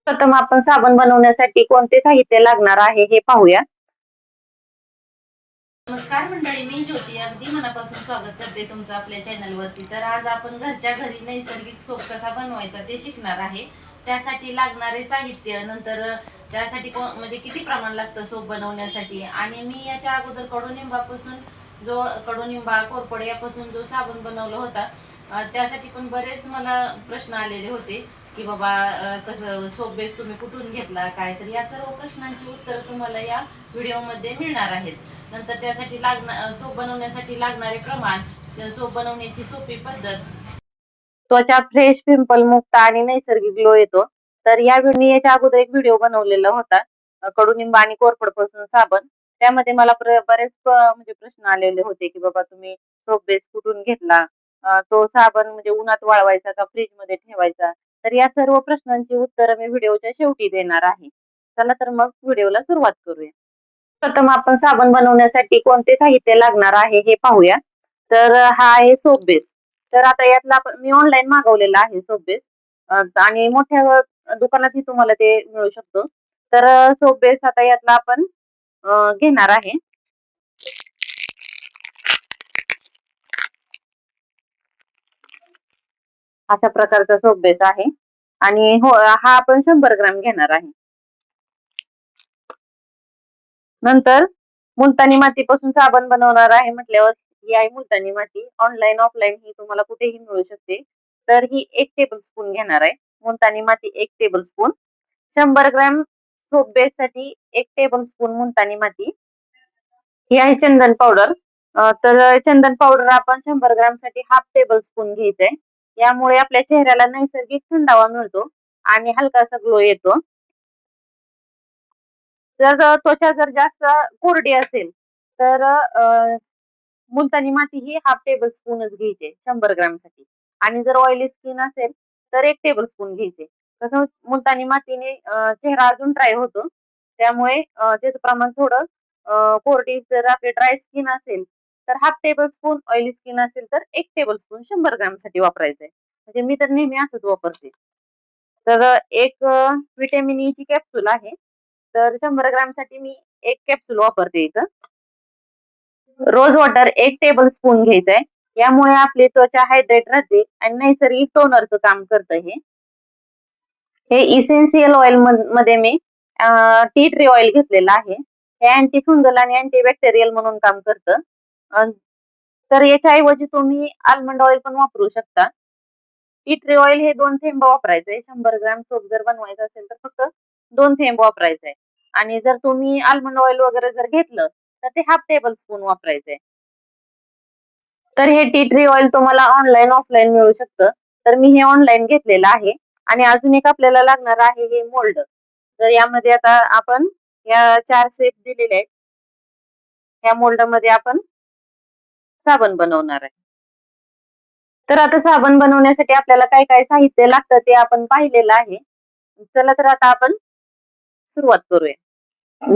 प्रथम आपण साबण बनवण्यासाठी कोणते साहित्य लागणार आहे हे पाहूया. नमस्कार मंडळी, मी ज्योती अगदी मनापासून स्वागत करते तुमचं आपल्या चॅनलवरती. तर आज आपण घरच्या घरी नैसर्गिक सोप कसा बनवायचा ते शिकणार आहे. त्यासाठी लागणारे साहित्य, नंतर त्यासाठी म्हणजे किती प्रमाण लागतं सोप बनवण्यासाठी, आणि मी याच्या अगोदर कडुनिंबापासून जो कडुनिंबा कोरफड यापासून जो साबण बनवला होता, त्यासाठी पण बरेच मला प्रश्न आलेले होते की बाबा कसं सोप बेस तुम्ही कुठून घेतला काय. तर या सर्व प्रश्नांची उत्तरं तुम्हाला या व्हिडिओमध्ये मिळणार आहेत. नंतर त्यासाठी सोप बनवण्यासाठी लागणारे प्रमाण, सोप बनवण्याची सोपी पद्धत. त्वचा फ्रेश, पिंपल मुक्त आणि नैसर्गिक ग्लो येतो. तर मी याच्या अगोदर एक व्हिडिओ बनवलेला होता कडुनिंब आणि कोरफड पासून साबण. त्यामध्ये मला बरेच म्हणजे प्रश्न आलेले होते की बाबा तुम्ही सोप बेस कुठून घेतला, तो साबण म्हणजे उन्हात वाळवायचा का फ्रीज मध्ये ठेवायचा. तर या सर्व प्रश्नांची उत्तरं मी व्हिडिओच्या शेवटी देणार आहे. चला तर मग व्हिडिओला सुरुवात करूया. प्रथम आपण साबण बनवण्यासाठी कोणते साहित्य लागणार आहे हे पाहूया. तर हा आहे सोप बेस. तर आता यातला मी ऑनलाईन मागवलेला आहे सोप बेस आणि मोठ्या दुकानातही तुम्हाला ते मिळू शकतो. तर सोप बेस आता यातला आपण घेणार आहे. अशा प्रकारचा सोप बेस आहे आणि हा आपण 100 ग्रॅम घेणार आहे. नंतर मुलतानी मातीपासून साबण बनवणार आहे म्हटल्यावर ही आहे मुलतानी माती. ऑनलाईन ऑफलाईन ही तुम्हाला कुठेही मिळू शकते. तर ही 1 टेबलस्पून घेणार आहे. मुलतानी माती 1 टेबलस्पून. 100 ग्रॅम सोप बेस साठी 1 टेबलस्पून मुलतानी माती. ही आहे चंदन पावडर. तर चंदन पावडर आपण 100 ग्रॅम साठी हाफ टेबलस्पून घ्यायचंय. यामुळे आपल्या चेहऱ्याला नैसर्गिक थंडावा मिळतो आणि हलकासा ग्लो येतो. जर त्वचा जास्त कोरडी असेल तर मुलतानी माती ही हाफ टेबलस्पूनच घ्यायची 100 ग्रॅम साठी. आणि जर ऑइली स्किन असेल तर 1 टेबलस्पून घ्यायचे. कसं मुलतानी मातीने चेहरा अजून ड्राय होतो. त्यामुळे त्याचं प्रमाण थोडं कोरडी जर आपली ड्राय स्किन असेल तर हाफ टेबलस्पून, ऑइली स्किन असेल तर 1 टेबलस्पून 100 ग्रॅम साठी वापरायचंय. म्हणजे मी तर नेहमी असंच वापरते. तर एक व्हिटॅमिन ई ची कॅप्सूल आहे. तर 100 ग्रॅम साठी मी 1 कॅप्सूल वापरते इथं. रोज वॉटर 1 टेबलस्पून घ्यायचंय. यामुळे आपली त्वचा हायड्रेट राहते आणि नैसर्गिक टोनरचं काम करतं हे. हे इसेन्शियल ऑइल मध्ये मी टी ट्री ऑइल घेतलेलं आहे. हे अँटी फंगल आणि अँटीबॅक्टेरियल म्हणून काम करतं. तर याच्या ऐवजी तुम्ही आल्मंड ऑइल पण वापरू शकता. टी ट्री ऑइल हे 2 थेंब वापरायचंय. 100 ग्रॅम सोप जर बनवायचं असेल तर फक्त 2 थेंब वापरायचंय. आणि जर तुम्ही आल्मंड ऑइल वगैरे जर घेतलं तर ते हाफ टेबलस्पून वापरायचंय. तर हे टी ट्री ऑइल तुम्हाला ऑनलाईन ऑफलाईन मिळू शकतं. तर मी हे ऑनलाईन घेतलेलं आहे. आणि अजून एक आपल्याला लागणार आहे हे मोल्ड. तर यामध्ये आता आपण या 4 शेप दिलेले आहेत. या मोल्ड मध्ये आपण साबण बनवणार आहे. तर आता साबण बनवण्यासाठी आपल्याला काय काय साहित्य लागतं ते आपण पाहिलेलं आहे. चला तर आता आपण सुरुवात करूया.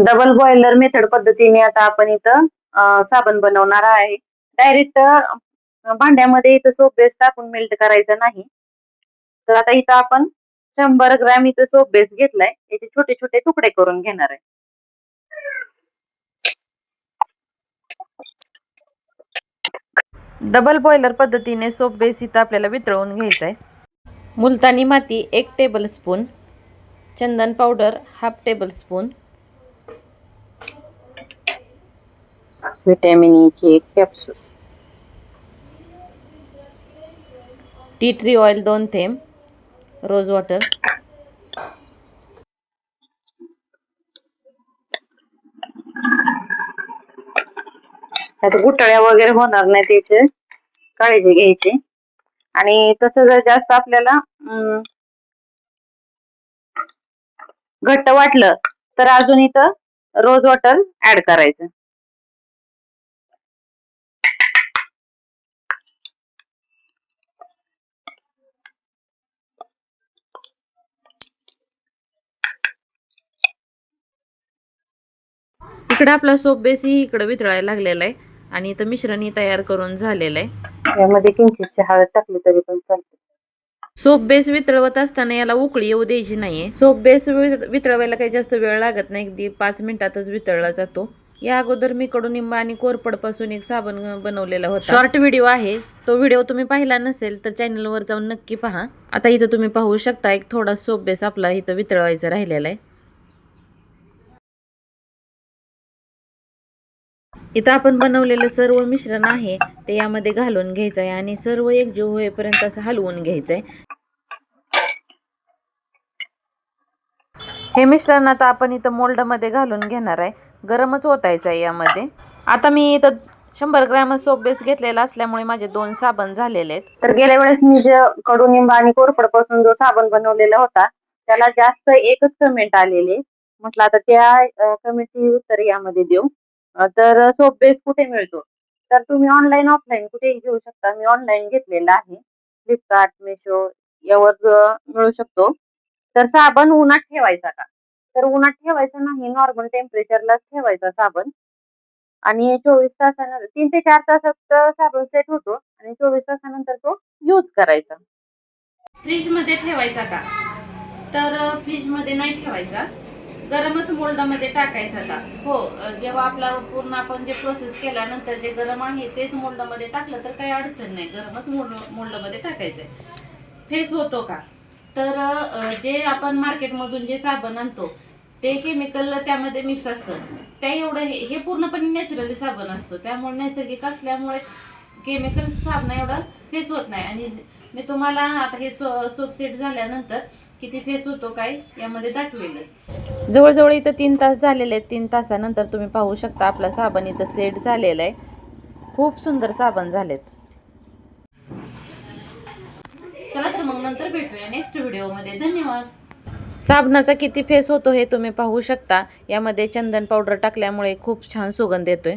डबल बॉयलर मेथड पद्धतीने आता आपण इथं साबण बनवणार आहे. डायरेक्ट भांड्यामध्ये इथं सोप बेस टाकून मेल्ट करायचं नाही. तर आता इथं आपण 100 ग्रॅम इथं सोप बेस घेतलाय. याचे छोटे छोटे तुकडे करून घेणार आहे. डबल बॉयलर पद्धतीने सोप बेस इथं आपल्याला वितळवून घ्यायचा आहे. मुलतानी माती 1 टेबलस्पून, चंदन powder half tablespoon, vitamin E ची 1 कॅप्सूल, टी ट्री ऑइल 2 थेंब, रोज वॉटर. त्यात गुठळ्या वगैरे होणार नाही त्याची काळजी घ्यायची. आणि तसं जर जास्त आपल्याला घट्ट वाटलं तर अजून इथं रोज वॉटर ऍड करायचं. इकडे आपला सोप बेसही इकडे वितळायला लागलेला आहे आणि इथं मिश्रणही तयार करून झालेलं आहे. यामध्ये किंचितची हळद टाकली तरी पण चालते. सोप बेस वितळवत असताना याला उकळी येऊ द्यायची नाहीये. सोप बेस वितळवायला काही जास्त वेळ लागत नाही, अगदी 5 मिनिटातच वितळला जातो. या अगोदर मी कडुनिंब आणि कोरफड पासून एक साबण बनवलेला होता. शॉर्ट व्हिडिओ आहे, तो व्हिडिओ तुम्ही पाहिला नसेल तर चॅनलवर जाऊन नक्की पहा. आता इथं तुम्ही पाहू शकता एक थोडा सोप बेस आपला इथं वितळवायचा राहिलेला आहे. इथं आपण बनवलेलं सर्व मिश्रण आहे ते यामध्ये घालून घ्यायचं आहे आणि सर्व एकजीव होईपर्यंत असं हलवून घ्यायचं आहे. हे मिश्रण आता आपण इथं मोल्डमध्ये घालून घेणार आहे. गरमच ओतायचं आहे यामध्ये. आता मी इथं 100 ग्रॅम सोप बेस घेतलेला असल्यामुळे माझे 2 साबण झालेले आहेत. तर गेल्या वेळेस मी जे कडुनिंब आणि कोरफड पासून जो साबण बनवलेला होता त्याला जास्त एकच कमेंट आलेली. म्हटलं आता त्या कमेंटची उत्तर यामध्ये देऊ. तर सोप बेस कुठे मिळतो? तर तुम्ही ऑनलाईन ऑफलाईन कुठेही घेऊ शकता. मी ऑनलाईन घेतलेला आहे. फ्लिपकार्ट, मेशो यावर मिळू शकतो. तर साबण उन्हात ठेवायचा का? तर उन्हात ठेवायचा नाही, नॉर्मल टेम्परेचरलाच ठेवायचा साबण. आणि 24 तासानंतर 3 ते 4 तासात साबण सेट होतो आणि 24 तासानंतर तो यूज करायचा. फ्रीजमध्ये ठेवायचा का? तर फ्रीजमध्ये नाही ठेवायचा. गरमच मोल्डमध्ये टाकायचा का? हो, जेव्हा आपला पूर्ण आपण जे प्रोसेस केल्यानंतर जे गरम आहे तेच मोल्डमध्ये टाकलं तर काही अडचण नाही. गरमच मोल्डमध्ये टाकायचं आहे. फेस होतो का? तर जे आपण मार्केटमधून जे साबण आणतो ते केमिकल त्यामध्ये मिक्स असतं. त्या एवढं हे पूर्णपणे नॅचरली साबण असतो, त्यामुळे नैसर्गिक असल्यामुळे केमिकल साबण एवढं फेस होत नाही. आणि मी तुम्हाला आता हे सोप सेट झाल्यानंतर किती फेस होतो काय यामध्ये दाखवेलच. जवळजवळ इथं 3 तास झालेले आहेत. 3 तासानंतर तुम्ही पाहू शकता आपला साबण इथं सेट झालेला आहे. खूप सुंदर साबण झालेत. चला तर मग नंतर भेटूया नेक्स्ट व्हिडिओमध्ये. धन्यवाद. साबणाचा किती फेस होतो हे तुम्ही पाहू शकता. यामध्ये चंदन पावडर टाकल्यामुळे खूप छान सुगंध येतोय.